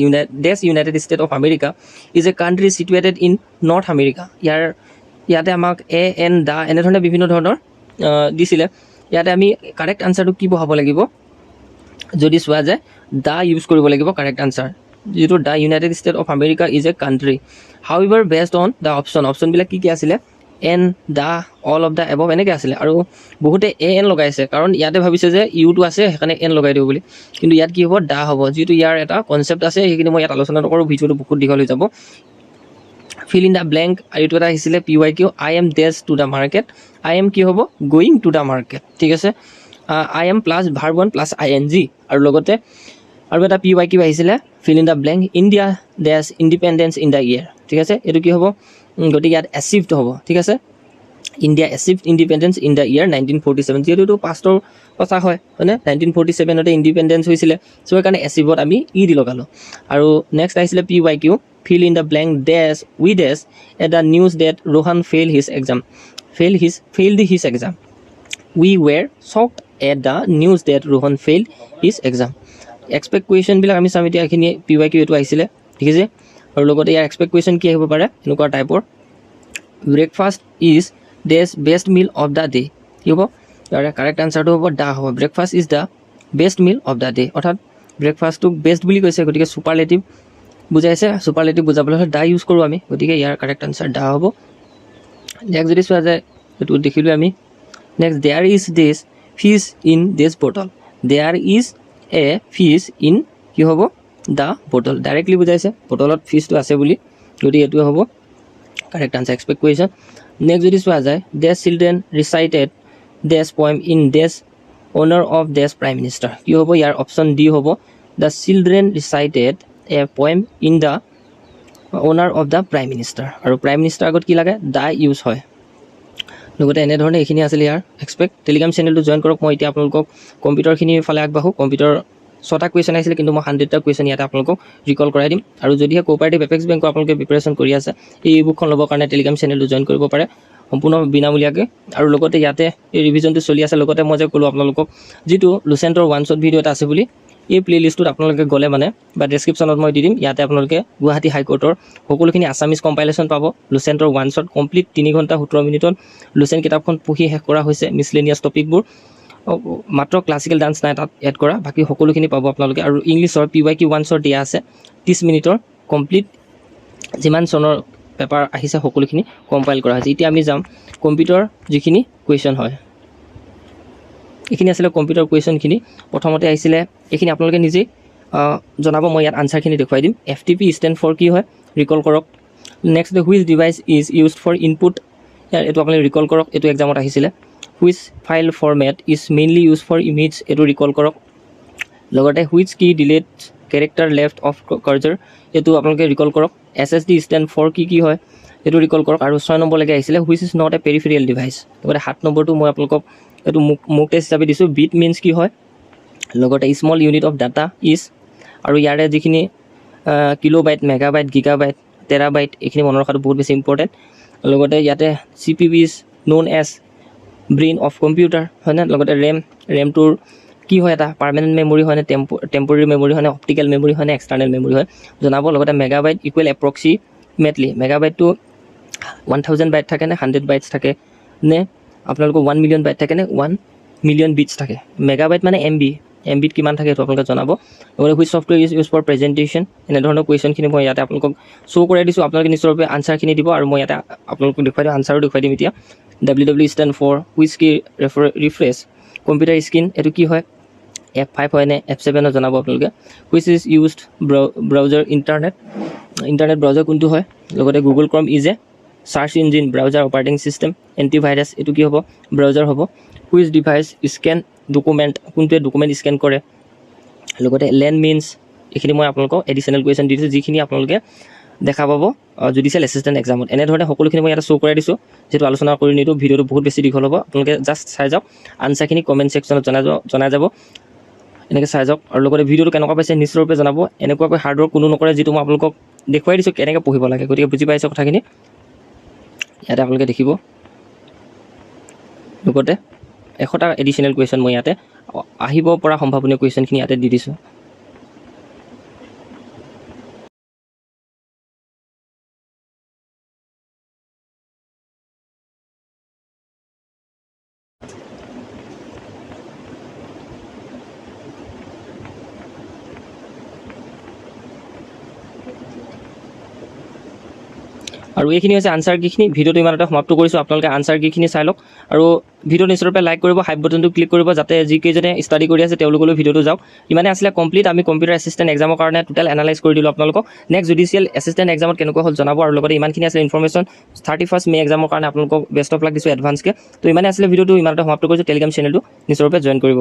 United State of America is a country situated in north America. ইয়াতে আমাক এন দা এনেধৰণে বিভিন্ন ধৰণৰ দিছিলে। ইয়াতে আমি কাৰেক্ট আনচাৰটো কি বহাব লাগিব, যদি চোৱা যায় দা ইউজ কৰিব লাগিব কাৰেক্ট আনচাৰ, যিটো the United State of America is a country. However based on the অপশ্যনবিলাক কি আছিলে, an, the, all of the above এনেকৈ আছিলে। আৰু বহুতে এন লগাইছে, কাৰণ ইয়াতে ভাবিছে যে ইউটো আছে সেইকাৰণে এন লগাই দিওঁ বুলি, কিন্তু ইয়াত কি হ'ব, দা হ'ব, যিটো ইয়াৰ এটা কনচেপ্ট আছে, সেইখিনি মই ইয়াত আলোচনা নকৰোঁ, ভিডিঅ'টো বহুত দীঘল হৈ যাব। ফিল ইন দ্য ব্লেংক, আৰু এইটো এটা আহিছিলে PYQ, I am dash to the market. I am কি হ'ব, গয়িং টু দ্য মাৰ্কেট, ঠিক আছে। I am plus verb 1 plus ING আৰু লগতে আৰু এটা PYQ আহিছিলে fill in the blank India dash independence in the year ঠিক আছে এইটো কি হ'ব গতিকে ইয়াত এচিভড হ'ব ঠিক আছে India achieved independence in the year 1947 যিহেতু এইটো পাষ্টৰ কথা হয়নে 1947 ইণ্ডিপেণ্ডেঞ্চ হৈছিলে চ' সেইকাৰণে এচিভত আমি দি লগালোঁ আৰু নেক্সট আহিছিলে PYQ fill in the blank dash we dash at the news that Rohan failed his exam we were shocked at the news that Rohan failed his exam expect question বিলাক আমি চাম এতিয়া এখিনি PYQ এটো আহিছিলে ঠিক আছে আৰু লগতে ইয়াৰ expect question কি আহিব পাৰে এনেকুৱা টাইপৰ breakfast is this best meal of the day কি হ'ব ইয়াৰ কাৰেক্ট আনসাৰটো হ'ব দা হ'ব breakfast is the best meal of the day অৰ্থাৎ breakfast টো বেষ্ট বুলি কৈছে গতিকে সুপাৰলেটিভ বুজাইছে সুপাৰলেটিভ বুজাবলৈ হলে দা ইউজ কৰো আমি গতিকে ইয়াৰ কাৰেক্ট আনসাৰ দা হ'ব নেক্সট যদি চোৱা যায় এটো দেখিলো আমি next there is this fish in this bottle there is a fish in কি হ'ব the bottle directly বুজাইছে বটলত ফিশটো আছে বুলি যদি এটো হ'ব correct answer expect question next যদি চোৱা যায় this children recited this poem in this honor of this prime minister কি হ'ব ইয়াৰ অপশন ডি হ'ব the children recited a poem in the honor of the prime minister আৰু prime minister আগত কি লাগে দা ইউজ হয় লগতে এনে ধৰণে এখিনি আছিল ইয়াৰ এক্সপেক্ট টেলিগ্ৰাম চেনেলটো জয়েন কৰক মই এতিয়া আপোনালোকক কম্পিউটাৰখিনি ফালে আগবাঢ়ো কম্পিউটাৰ 6টা কোৱেশ্চন আহিছিল কিন্তু মই 100টা কোৱেশ্চন ইয়াতে আপোনালোকক ৰিকল কৰাই দিম আৰু যদিহে কোঅপাৰেটিভ এপেক্স বেংকৰ আপোনালোকে প্ৰিপাৰেচন কৰি আছে এই বুকখন ল'বৰ কাৰণে টেলিগ্ৰাম চেনেলটো জয়েন কৰিব পাৰে সম্পূৰ্ণ বিনামূলীয়াকৈ আৰু লগতে ইয়াতে এই ৰিভিজনটো চলি আছে লগতে মই যে ক'লো আপোনালোকক যিটো লুচেণ্টৰ ওৱান শ্বট ভিডিঅ' এটা আছে বুলি এই প্লেলিষ্টটোত আপোনালোকে গ'লে মানে বা ডেছক্ৰিপশ্যনত মই দি দিম ইয়াতে আপোনালোকে গুৱাহাটী হাইকোৰ্টৰ সকলোখিনি আছামিজ কম্পাইলেশ্যন পাব লুচেণ্টৰ ওৱান শ্বট কমপ্লিট 3 ঘণ্টা 17 মিনিটত লুচেণ্ট কিতাপখন পঢ়ি শেষ কৰা হৈছে মিছলেনিয়াছ টপিকবোৰ মাত্ৰ ক্লাছিকেল ডান্স নাই তাত এড কৰা বাকি সকলোখিনি পাব আপোনালোকে আৰু ইংলিছৰ PYQ ওৱান শ্বট দিয়া আছে 30 মিনিটৰ কমপ্লিট যিমান চনৰ পেপাৰ আহিছে সকলোখিনি কম্পাইল কৰা হৈছে এতিয়া আমি যাম কম্পিউটাৰ যিখিনি কুৱেশ্যন হয় এখিনি আছিল কম্পিউটাৰ কুৱেশ্যনখিনি প্ৰথমতে আহিছিলে এখিনি আপোনালোকে নিজে জনাব মই ইয়াত আনসাৰখিনি দেখুৱাই দিম FTP ষ্টেণ্ড ফৰ কি হয় ৰিকল কৰক next the which device is used for input এটো আপোনালোকে ৰিকল কৰক এটো এক্সামত আহিছিলে which file format is mainly use for image এটো ৰিকল কৰক লগতে which key delete character left of cursor এটো আপোনালোকে ৰিকল কৰক SSD ষ্টেণ্ড ফৰ কি হয় এটো ৰিকল কৰক আৰু 6 নম্বৰ লৈকে আহিছিলে which is not A peripheral device লগতে 7 নম্বৰটো মই আপোনালোকক এটো মুক টেষ্ট হিচাপে দিছো বিট মিন্স কি হয় লগতে small unit of data is আৰু ইয়াৰে যিখিনি কিলোবাইট মেগাবাইট গিগাবাইট টেৰাবাইট এখিনি মনৰ ৰাখাটো বহুত বেছি ইম্পৰ্টেণ্ট লগতে ইয়াতে CPU is known as brain of computer হয় না লগতে ৰেমটোৰ কি হয় এটা পাৰ্মানেন্ট মেমৰি হয় না টেম্পৰাৰী মেমৰি হয় না অপটিকেল মেমৰি হয় না এক্সটাৰ্নেল মেমৰি হয় জনাব লগতে মেগাবাইট ইকুৱেল এপ্ৰক্সিমেটলি মেগাবাইটটো 1000 বাইট থাকে নে 100 বাইটছ থাকে নে আপোনালোকৰ 1 মিলিয়ন বাইট থাকে নে 1 মিলিয়ন বিটছ থাকে মেগাবাইট মানে MB কিমান থাকে এটো আপোনালোকে জনাব লগতে which software is use for presentation এনে ধৰণৰ কুৱেশ্যনখিনি মই ইয়াতে আপোনালোকক শ্ব' কৰাই দিছোঁ আপোনালোকে নিশ্চয়ভাৱে আনসাৰখিনি দিব আৰু মই ইয়াতে আপোনালোকক দেখুৱাই দিম আনসাৰো দেখুৱাই দিম এতিয়া WW ষ্টেণ্ড ফৰ হুইচ কি ৰিফ্ৰেছ কম্পিউটাৰ স্ক্ৰীন এটো কি হয় F5 হয় নে F7 জনাব আপোনালোকে which is used browser internet browser কোনটো হয় লগতে Google Chrome is a search engine browser operating system antivirus এটো কি হ'ব ব্ৰাউজাৰ হ'ব হুইচ ডিভাইচ স্ক্যান ডকুমেণ্ট কোনটোৱে ডকুমেণ্ট স্ক্যান কৰে লগতে লেন মিন্স এখিনি মই আপোনালোকক এডিশনাল কুৱেশ্যন দিছো যিখিনি আপোনালোকে দেখা পাব জুডিশিয়েল এসিস্ট্যান্ট এক্সামত এনে ধৰণে সকলোখিনি মই ইয়াতে শ্ব' কৰাই দিছো যেটো আলোচনা কৰি নিটো ভিডিওটো বহুত বেছি দীঘল হ'ব আপোনালোকে জাস্ট চাই যাওক আনসাৰখিনি কমেন্ট সেকশনত জনাই যাব এনেকৈ চাই যাওক আৰু লগতে ভিডিওটো কেনেকুৱা পাইছে নিশ্চয়ৰূপে জনাব এনেকুৱাকৈ হাৰ্ড ৱৰ্ক কোনো নকৰে যেটো মই আপোনালোকক দেখুৱাই দিছো কেনেকৈ পঢ়িব লাগে গতিকে বুজি পাইছে কথাখিনি ইয়াতে আপোনালোকে দেখিব লগতে 100টা এডিশনাল কুৱেশ্যন মই ইয়াতে আহিব পৰা সম্ভাৱনীয় কুৱেশ্যনখিনি ইয়াতে দি দিছো আৰু এইখিনি হৈছে আনচাৰ কিখিনি। ভিডিঅ'টো ইমানতে সমাপ্ত কৰিছোঁ। আপোনালোকে আনচাৰ কিখিনি চাই লওক আৰু ভিডিঅ' নিশ্চয়ৰূপে লাইক কৰিব, হাইপ বটনটো ক্লিক কৰিব, যাতে যিকেইজনে ষ্টাডি কৰি আছে তেওঁলোকলৈ ভিডিঅ'টো যাওক। ইমানে আছিলে কমপ্লিট। আমি কম্পিউটাৰ এছিষ্টেণ্ট এক্সামৰ কাৰণে টোটেল এনালাইজ কৰি দিলোঁ আপোনালোকক। নেক্সট জুডিচিয়েল এছিষ্টেণ্ট এক্সামত কেনেকুৱা হ'ল জনাব, আৰু লগতে ইমানখিনি আছিলে ইনফৰমেশ্যন 31 মে এক্সামৰ কাৰণে আপোনালোকক বেষ্ট অফ লাক দিছোঁ এডভান্সকৈ। তো ইমানে আছিলে ভিডিঅ'টো, ইমানতে সমাপ্ত কৰিছোঁ। টেলিগ্ৰাম চেনেলটো নিশ্চয়ৰূপে জইন কৰিব।